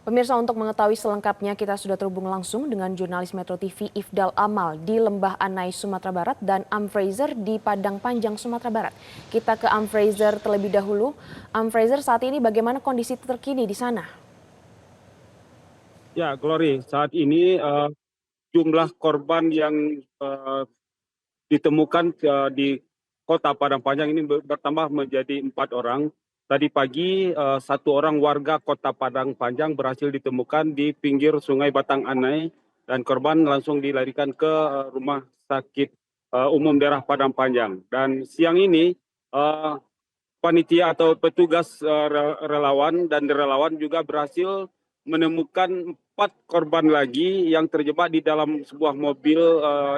Pemirsa, untuk mengetahui selengkapnya kita sudah terhubung langsung dengan jurnalis Metro TV Ifdal Amal di Lembah Anai, Sumatera Barat dan Fraser di Padang Panjang, Sumatera Barat. Kita ke Fraser terlebih dahulu. Fraser, saat ini bagaimana kondisi terkini di sana? Ya, Glory, saat ini jumlah korban yang ditemukan di kota Padang Panjang ini bertambah menjadi 4 orang. Tadi pagi satu orang warga kota Padang Panjang berhasil ditemukan di pinggir Sungai Batang Anai dan korban langsung dilarikan ke rumah sakit umum daerah Padang Panjang. Dan siang ini uh, panitia atau petugas relawan dan relawan juga berhasil menemukan 4 korban lagi yang terjebak di dalam sebuah mobil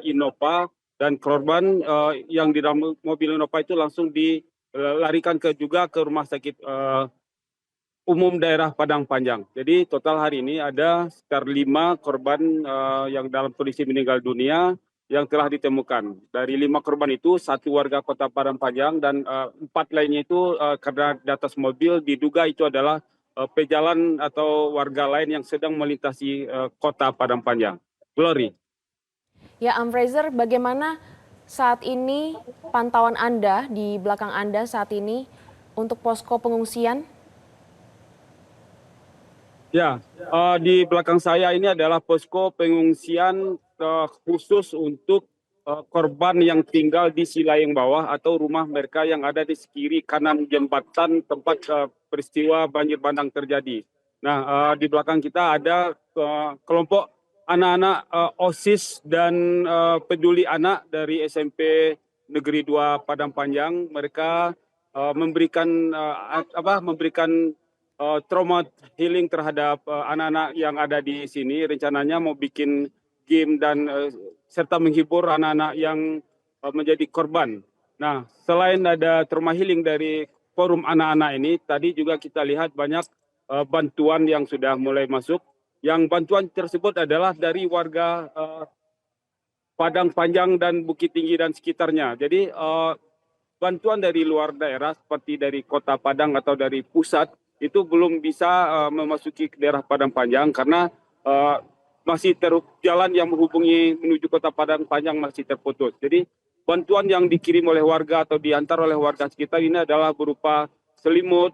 Innova, dan korban yang di dalam mobil Innova itu langsung dilarikan juga ke rumah sakit umum daerah Padang Panjang. Jadi total hari ini ada sekitar 5 korban yang dalam kondisi meninggal dunia yang telah ditemukan. Dari 5 korban itu, 1 warga kota Padang Panjang dan 4 lainnya itu karena di atas mobil diduga itu adalah pejalan atau warga lain yang sedang melintasi kota Padang Panjang. Glory. Ya, Fraser, bagaimana saat ini pantauan Anda di belakang Anda saat ini untuk posko pengungsian? Ya, di belakang saya ini adalah posko pengungsian khusus untuk korban yang tinggal di Silayeng Bawah atau rumah mereka yang ada di kiri kanan jembatan tempat peristiwa banjir bandang terjadi. Nah, di belakang kita ada kelompok anak-anak OSIS dan peduli anak dari SMP Negeri 2 Padang Panjang. Mereka memberikan trauma healing terhadap anak-anak yang ada di sini. Rencananya mau bikin game dan serta menghibur anak-anak yang menjadi korban. Nah, selain ada trauma healing dari forum anak-anak ini, tadi juga kita lihat banyak bantuan yang sudah mulai masuk. Yang bantuan tersebut adalah dari warga Padang Panjang dan Bukit Tinggi dan sekitarnya. Jadi bantuan dari luar daerah seperti dari Kota Padang atau dari pusat itu belum bisa memasuki ke daerah Padang Panjang karena masih jalan yang menghubungi menuju Kota Padang Panjang masih terputus. Jadi bantuan yang dikirim oleh warga atau diantar oleh warga sekitar ini adalah berupa selimut,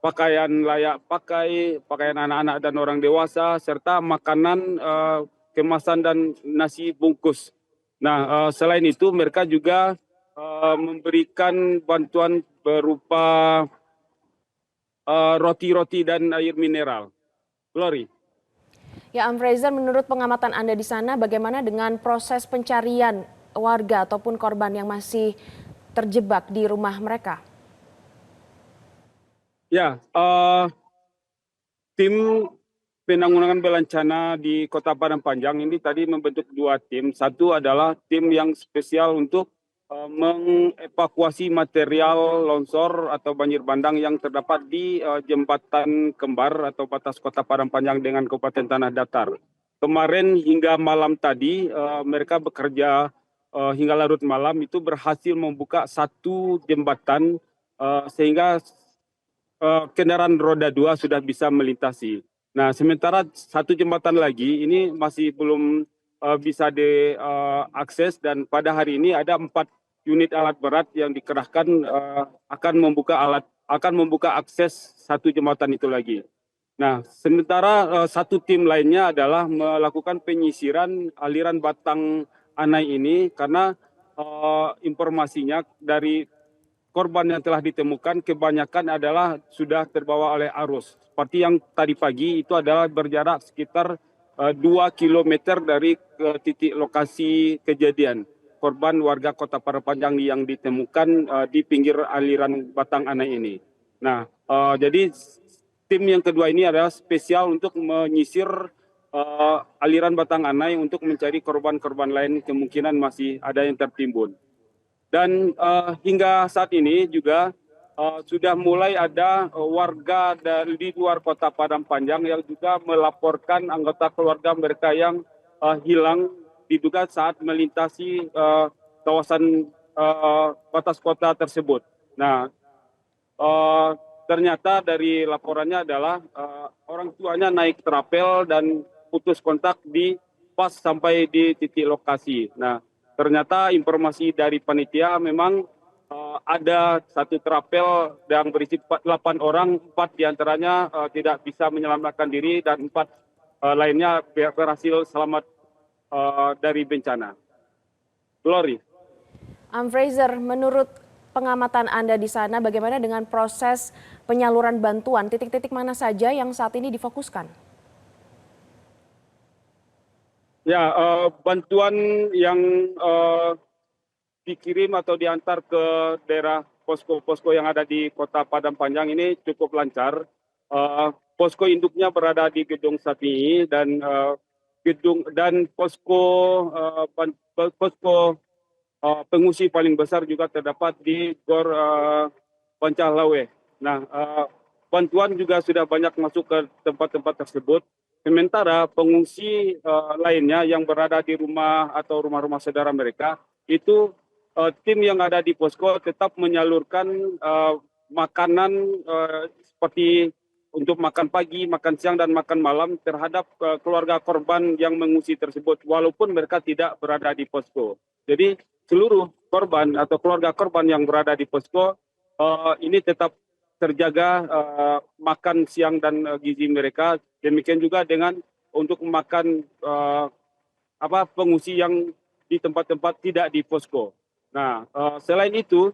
pakaian layak pakai, pakaian anak-anak dan orang dewasa, serta makanan kemasan dan nasi bungkus. Nah, selain itu mereka juga memberikan bantuan berupa roti-roti dan air mineral. Glory. Ya, Fraser, menurut pengamatan Anda di sana, bagaimana dengan proses pencarian warga ataupun korban yang masih terjebak di rumah mereka? Ya, tim penanggulangan bencana di Kota Padang Panjang ini tadi membentuk 2 tim. Satu adalah tim yang spesial untuk mengevakuasi material longsor atau banjir bandang yang terdapat di jembatan kembar atau batas Kota Padang Panjang dengan Kabupaten Tanah Datar. Kemarin hingga malam tadi mereka bekerja hingga larut malam itu berhasil membuka satu jembatan sehingga kendaraan roda 2 sudah bisa melintasi. Nah, sementara satu jembatan lagi ini masih belum bisa diakses, dan pada hari ini ada 4 unit alat berat yang dikerahkan akan membuka akses satu jembatan itu lagi. Nah, sementara satu tim lainnya adalah melakukan penyisiran aliran Batang Anai ini karena informasinya dari korban yang telah ditemukan kebanyakan adalah sudah terbawa oleh arus. Seperti yang tadi pagi itu adalah berjarak sekitar 2 kilometer dari titik lokasi kejadian. Korban warga Kota Parapanjang yang ditemukan di pinggir aliran Batang Anai ini. Nah, jadi tim yang kedua ini adalah spesial untuk menyisir aliran Batang Anai untuk mencari korban-korban lain, kemungkinan masih ada yang tertimbun. Dan hingga saat ini juga sudah mulai ada warga dari luar Kota Padang Panjang yang juga melaporkan anggota keluarga mereka yang hilang diduga saat melintasi kawasan batas kota tersebut. Nah, ternyata dari laporannya adalah orang tuanya naik trapel dan putus kontak di pas sampai di titik lokasi. Nah, ternyata informasi dari panitia memang ada satu trapel yang berisi 8 orang, 4 diantaranya tidak bisa menyelamatkan diri dan 4 lainnya berhasil selamat dari bencana. Glory. Fraser, menurut pengamatan Anda di sana, bagaimana dengan proses penyaluran bantuan? Titik-titik mana saja yang saat ini difokuskan? Ya, bantuan yang dikirim atau diantar ke daerah posko-posko yang ada di Kota Padang Panjang ini cukup lancar. Posko induknya berada di Gedung Sapi dan posko pengungsi paling besar juga terdapat di Gor Pancalawe. Nah, bantuan juga sudah banyak masuk ke tempat-tempat tersebut. Sementara pengungsi lainnya yang berada di rumah atau rumah-rumah saudara mereka, itu tim yang ada di posko tetap menyalurkan makanan seperti untuk makan pagi, makan siang, dan makan malam terhadap keluarga korban yang mengungsi tersebut, walaupun mereka tidak berada di posko. Jadi seluruh korban atau keluarga korban yang berada di posko ini tetap terjaga makan siang dan gizi mereka. Demikian juga dengan untuk makan pengungsi yang di tempat-tempat tidak di posko. Nah, selain itu,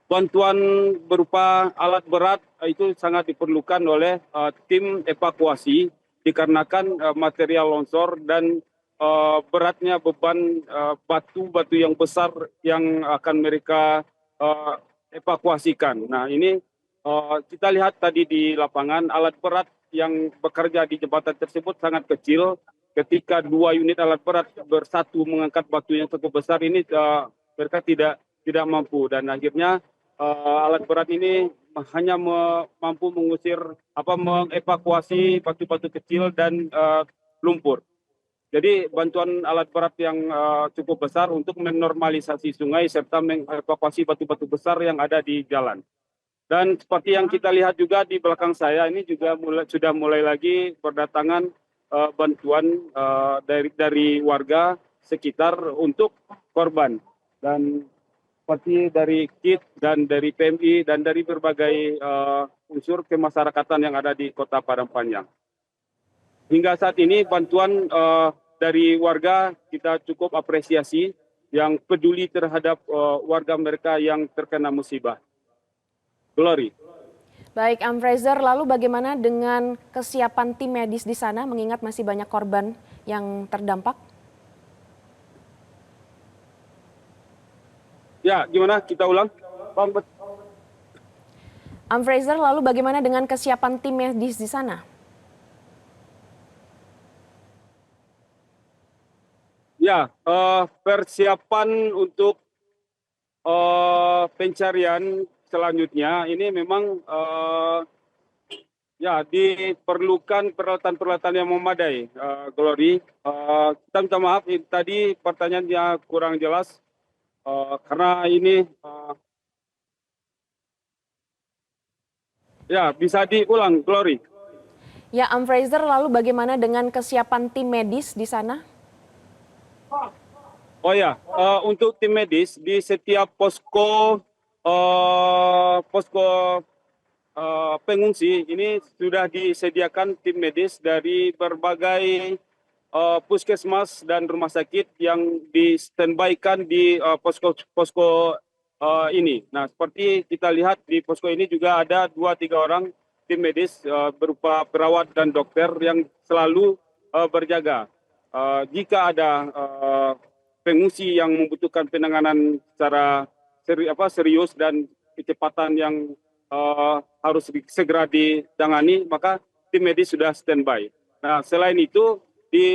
bantuan berupa alat berat itu sangat diperlukan oleh tim evakuasi dikarenakan material longsor dan beratnya beban batu-batu yang besar yang akan mereka evakuasikan. Nah, ini kita lihat tadi di lapangan alat berat yang bekerja di jembatan tersebut sangat kecil. Ketika 2 unit alat berat bersatu mengangkat batu yang cukup besar ini, mereka tidak mampu, dan akhirnya alat berat ini hanya mampu mengevakuasi batu-batu kecil dan lumpur. Jadi bantuan alat berat yang cukup besar untuk menormalisasi sungai serta mengevakuasi batu-batu besar yang ada di jalan. Dan seperti yang kita lihat juga di belakang saya ini juga sudah mulai lagi berdatangan bantuan dari warga sekitar untuk korban. Dan seperti dari KIT dan dari PMI dan dari berbagai unsur kemasyarakatan yang ada di Kota Padang Panjang. Hingga saat ini bantuan dari warga kita cukup apresiasi yang peduli terhadap warga mereka yang terkena musibah. Glory. Baik, Fraser, lalu bagaimana dengan kesiapan tim medis di sana mengingat masih banyak korban yang terdampak? Ya, gimana? Kita ulang. Fraser, lalu bagaimana dengan kesiapan tim medis di sana? Ya, persiapan untuk pencarian selanjutnya ini memang ya diperlukan peralatan-peralatan yang memadai, Glory. Kita minta maaf tadi pertanyaannya kurang jelas karena ini ya bisa diulang, Glory. Ya, Fraser, lalu bagaimana dengan kesiapan tim medis di sana? Oh ya, untuk tim medis di setiap posko pengungsi ini sudah disediakan tim medis dari berbagai puskesmas dan rumah sakit yang di-standby-kan di posko-posko ini. Nah, seperti kita lihat di posko ini juga ada 2-3 orang tim medis berupa perawat dan dokter yang selalu berjaga. Jika ada pengungsi yang membutuhkan penanganan secara serius dan kecepatan yang harus segera ditangani, maka tim medis sudah standby. Nah, selain itu di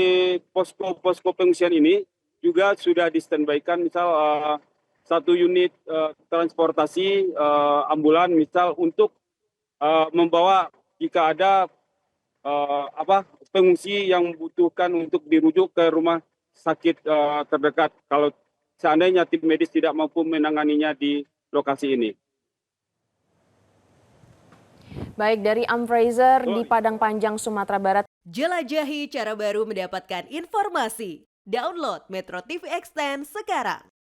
posko-posko pengungsian ini juga sudah di-standby-kan misal 1 unit transportasi ambulan misal untuk membawa jika ada pengungsi yang membutuhkan untuk dirujuk ke rumah sakit terdekat kalau seandainya tim medis tidak mampu menanganinya di lokasi ini. Baik, dari Amfrazer di Padang Panjang, Sumatera Barat. Jelajahi cara baru mendapatkan informasi. Download Metro TV Extend sekarang.